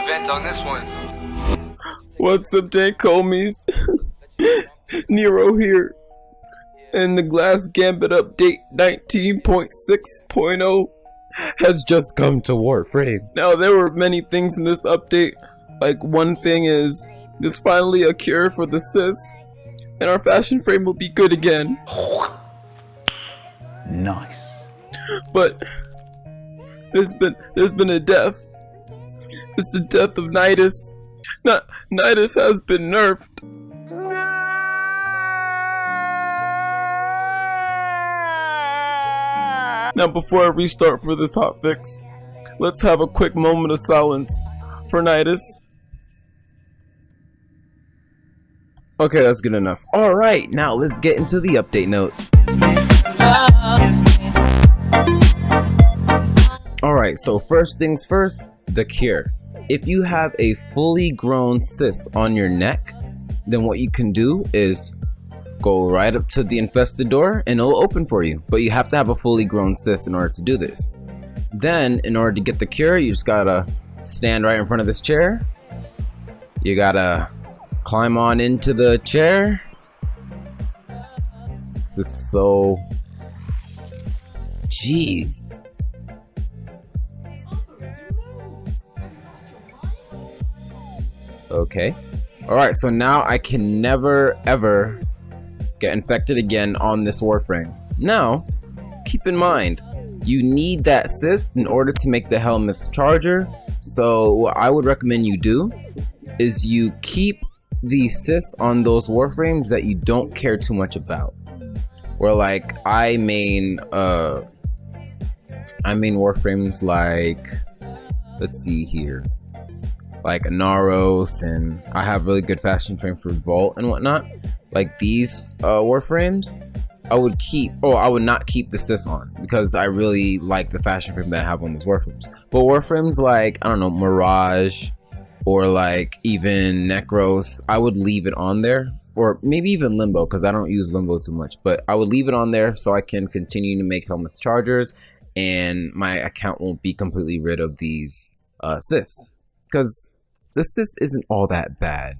vent on this one. What's up, Dank homies? Nero here. And the Glass Gambit update 19.6.0 has just come to Warframe. Now, there were many things in this update. Like, one thing is, there's finally a cure for the Cyst, and our fashion frame will be good again. Nice. But there's been a death. It's the death of Nidus. Nidus has been nerfed. Now, before I restart for this hotfix, let's have a quick moment of silence for Nidus. Okay, that's good enough. Alright, now let's get into the update notes. Alright, so first things first, the cure. If you have a fully grown cyst on your neck, then what you can do is go right up to the infested door and it'll open for you. But you have to have a fully grown cyst in order to do this. Then, in order to get the cure, you just gotta stand right in front of this chair. You gotta climb on into the chair. This is so... Jeez. Okay. Alright, so now I can never ever get infected again on this Warframe. Now, keep in mind, you need that cyst in order to make the Helminth charger. So what I would recommend you do is you keep the cysts on those Warframes that you don't care too much about. Where like I main Warframes like, let's see here, like Naros, and I have really good fashion frame for Vault and whatnot. Like these Warframes, I would not keep the cyst on because I really like the fashion frame that I have on these Warframes. But Warframes like, I don't know, Mirage or like even Necros, I would leave it on there, or maybe even Limbo because I don't use Limbo too much. But I would leave it on there so I can continue to make Helminth chargers and my account won't be completely rid of these cysts, because the cyst isn't all that bad.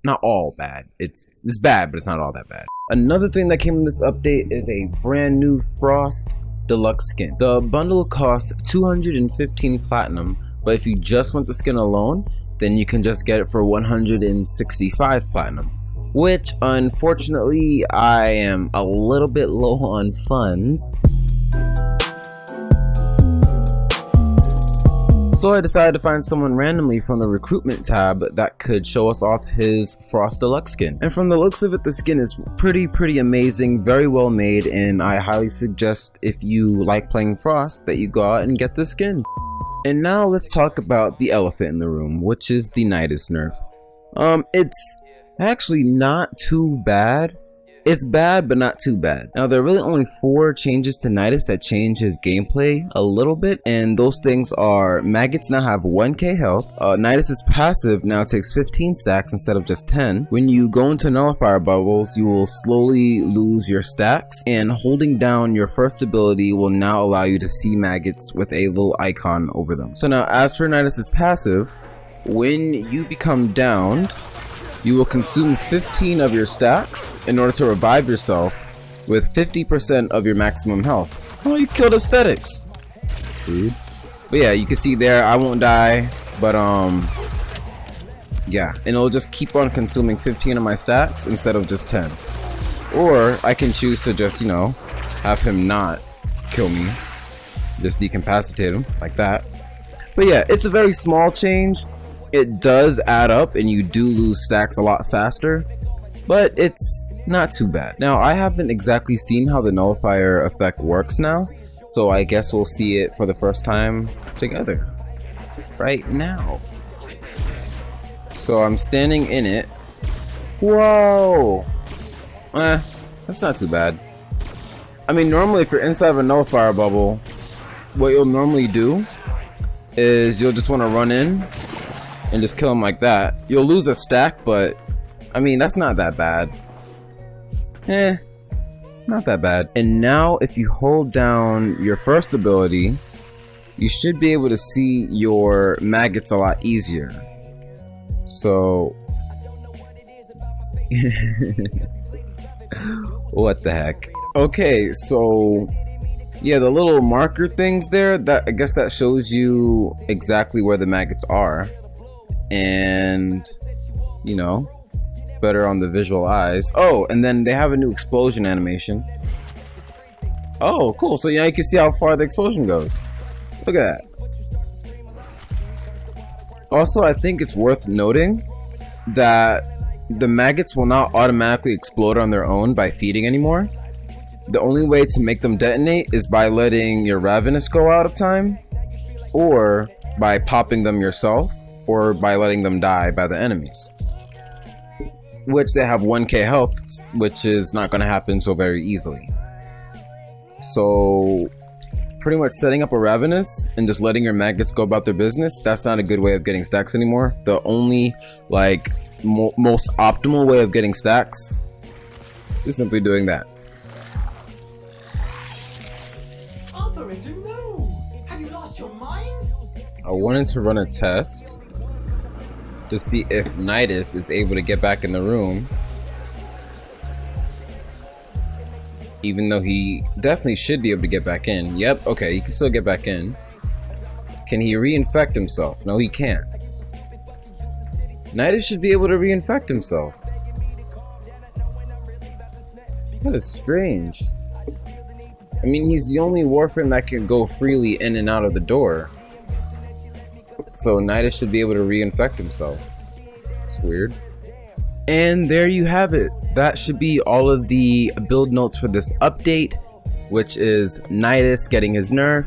Not all bad. It's bad, but it's not all that bad. Another thing that came in this update is a brand new Frost Deluxe skin. The bundle costs 215 platinum, but if you just want the skin alone, then you can just get it for 165 platinum. Which, unfortunately, I am a little bit low on funds. So I decided to find someone randomly from the recruitment tab that could show us off his Frost Deluxe skin. And from the looks of it, the skin is pretty amazing, very well made, and I highly suggest if you like playing Frost that you go out and get this skin. And now let's talk about the elephant in the room, which is the Nidus Nerf. It's actually not too bad. It's bad, but not too bad. Now, there are really only 4 changes to Nidus that change his gameplay a little bit, and those things are: maggots now have 1k health, Nidus's passive now takes 15 stacks instead of just 10. When you go into nullifier bubbles, you will slowly lose your stacks, and holding down your first ability will now allow you to see maggots with a little icon over them. So now, as for Nidus's passive, when you become downed, you will consume 15 of your stacks in order to revive yourself with 50% of your maximum health. Oh, you killed aesthetics. Dude. But yeah, you can see there, I won't die, but yeah, and it'll just keep on consuming 15 of my stacks instead of just 10. Or I can choose to just, you know, have him not kill me, just decapacitate him like that. But yeah, it's a very small change. It does add up and you do lose stacks a lot faster, but it's not too bad. Now, I haven't exactly seen how the nullifier effect works now, so I guess we'll see it for the first time together right now. So I'm standing in it. Whoa! That's not too bad. I mean, normally if you're inside of a nullifier bubble, what you'll normally do is you'll just want to run in and just kill him like that. You'll lose a stack, but I mean, that's not that bad. Not that bad. And now if you hold down your first ability you should be able to see your maggots a lot easier. So what the heck? Okay, so yeah, the little marker things there, that I guess that shows you exactly where the maggots are, and you know, better on the visual eyes. Oh, and then they have a new explosion animation. Oh, cool. So yeah, you can see how far the explosion goes. Look at that. Also, I think it's worth noting that the maggots will not automatically explode on their own by feeding anymore. The only way to make them detonate is by letting your Ravenous go out of time, or by popping them yourself, or by letting them die by the enemies. Which they have 1k health, which is not going to happen so very easily. So pretty much setting up a Ravenous and just letting your maggots go about their business, that's not a good way of getting stacks anymore. The only like most optimal way of getting stacks is simply doing that. Operator, no! Have you lost your mind? I wanted to run a test to see if Nidus is able to get back in the room, even though he definitely should be able to get back in. Yep, okay, he can still get back in. Can he reinfect himself? No, he can't. Nidus should be able to reinfect himself. That is strange. I mean, he's the only Warframe that can go freely in and out of the door. So Nidus should be able to reinfect himself. It's weird. And there you have it. That should be all of the build notes for this update, which is Nidus getting his nerf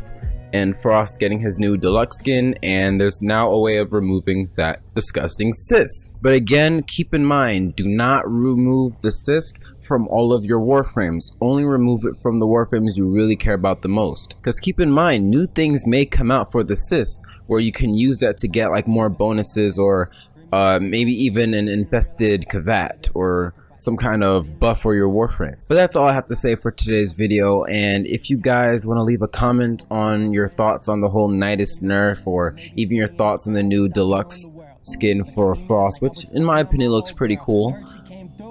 and Frost getting his new Deluxe skin, and there's now a way of removing that disgusting cyst. But again, keep in mind, do not remove the cyst from all of your Warframes. Only remove it from the Warframes you really care about the most. Because keep in mind, new things may come out for the cyst, where you can use that to get like more bonuses, or maybe even an infested Kavat, or some kind of buff for your Warframe. But that's all I have to say for today's video, and if you guys want to leave a comment on your thoughts on the whole Nidus nerf, or even your thoughts on the new Deluxe skin for Frost, which in my opinion looks pretty cool,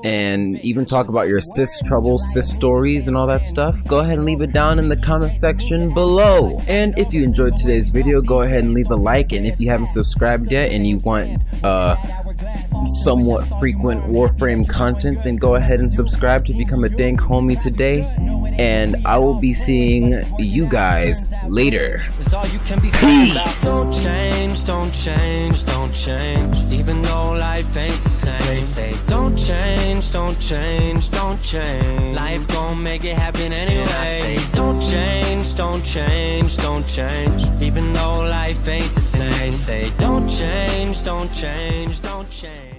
and even talk about your Cyst troubles, Cyst stories, and all that stuff, go ahead and leave it down in the comment section below. And if you enjoyed today's video, go ahead and leave a like, and if you haven't subscribed yet and you want somewhat frequent Warframe content, then go ahead and subscribe to become a Dank homie today, and I will be seeing you guys later. Peace. Don't change, don't change, don't change, even though life ain't the same. Say, don't change, don't change, don't change, life gon' make it happen anyway. And I say, don't change, don't change, don't change, even though life ain't the same. They say, don't change, don't change, don't change.